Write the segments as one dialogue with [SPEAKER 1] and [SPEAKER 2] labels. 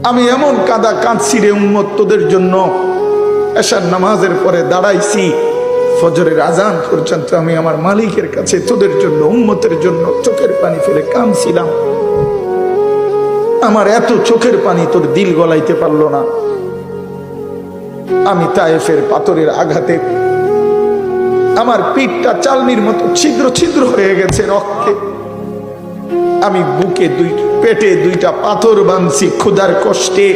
[SPEAKER 1] আমি এমন কাঁদা কাঁদছি রে উম্মত তোদের জন্য। এশার নামাজের পরে দাঁড়াইছি, ফজরের আজান পর্যন্ত আমি আমার মালিকের কাছে তোদের জন্য, উম্মতের জন্য চোখের পানি ফেলে কাঁদছিলাম। আমার এত চোখের পানি তোর দিল গলাইতে পারলো না। আমি তায়েফের পাথরের আঘাতে আমার পিঠটা চালনির মতো ছিদ্র ছিদ্র হয়ে গেছে রক্তে। আমি বুকে পেটে দুইটা পাথর বাঁধছি ক্ষুধার কষ্টে।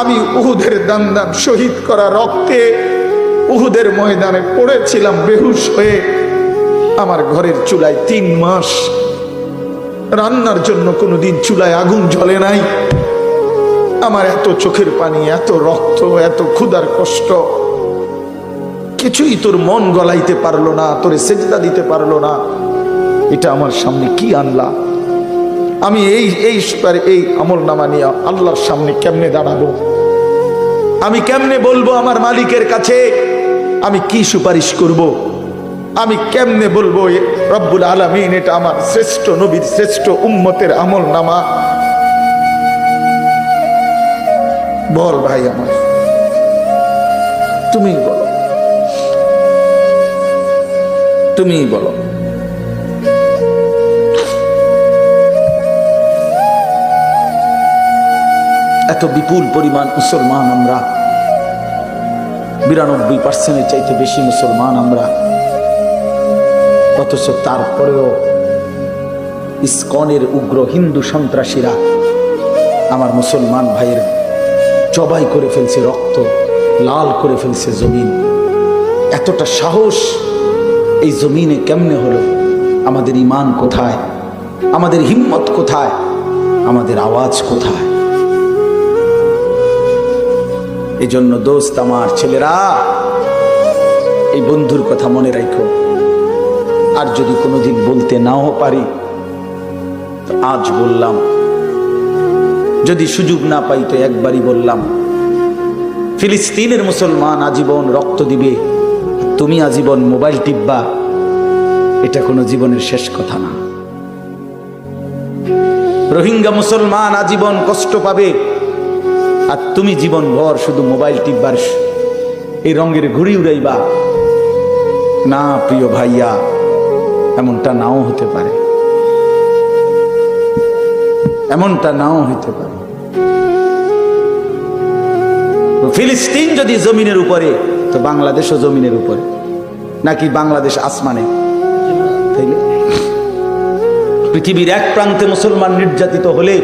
[SPEAKER 1] আমি উহুদের দান শহীদ করা রক্তে উহুদের ময়দানে পড়েছিলাম বেহুশ হয়ে। আমার ঘরের চুলায় 3 মাস রান্নার জন্য কোনোদিন চুলায় আগুন জ্বলে নাই। আমার এত চোখের পানি, এত রক্ত, এত ক্ষুধার কষ্ট, কিছুই তোর মন গলাইতে পারলো না, তোরে সেজদা দিতে পারলো না। এটা আমার সামনে কি আনলা? আমি এই আমল নামা নিয়ে আল্লাহর সামনে কেমনে দাঁড়াবো? আমি কেমনে বলবো আমার মালিকের কাছে আমি কি সুপারিশ করব? আমি কেমনে বলবো রব্বুল আলামিন এটা আমার শ্রেষ্ঠ নবীর শ্রেষ্ঠ উম্মতের আমল নামা? বল ভাই আমার, তুমি বলো, তুমি বলো। এত বিপুল পরিমাণ মুসলমান আমরা, 92% চাইতে বেশি মুসলমান আমরা, অথচ তারপরেও ইসকনের উগ্র হিন্দু সন্ত্রাসীরা আমার মুসলমান ভাইয়ের জবাই করে ফেলছে, রক্ত লাল করে ফেলছে জমিন। এতটা সাহস এই জমিনে কেমনে হলো? আমাদের ঈমান কোথায়? আমাদের হিম্মত কোথায়? আমাদের আওয়াজ কোথায়? এই জন্য দোস্ত আমার, ছেলেরা, এই বন্ধুর কথা মনে রাখো। আর যদি কোনোদিন বলতে নাও পারি তো আজ বললাম, যদি সুযোগ না পাই তো একবারই বললাম। ফিলিস্তিনের মুসলমান আজীবন রক্ত দিবে, তুমি আজীবন মোবাইল টিপবা, এটা কোনো জীবনের শেষ কথা না। রোহিঙ্গা মুসলমান আজীবন কষ্ট পাবে, আর তুমি জীবন ভর শুধু মোবাইল টিপবার এই রঙের ঘুড়ি উড়াইবা না। প্রিয় ভাইয়া, এমনটা নাও হতে পারে, এমনটা নাও হতে পারে। ফিলিস্তিন যদি জমিনের উপরে, তো বাংলাদেশও জমিনের উপরে, নাকি বাংলাদেশ আসমানে? পৃথিবীর এক প্রান্তে মুসলমান নির্যাতিত হলে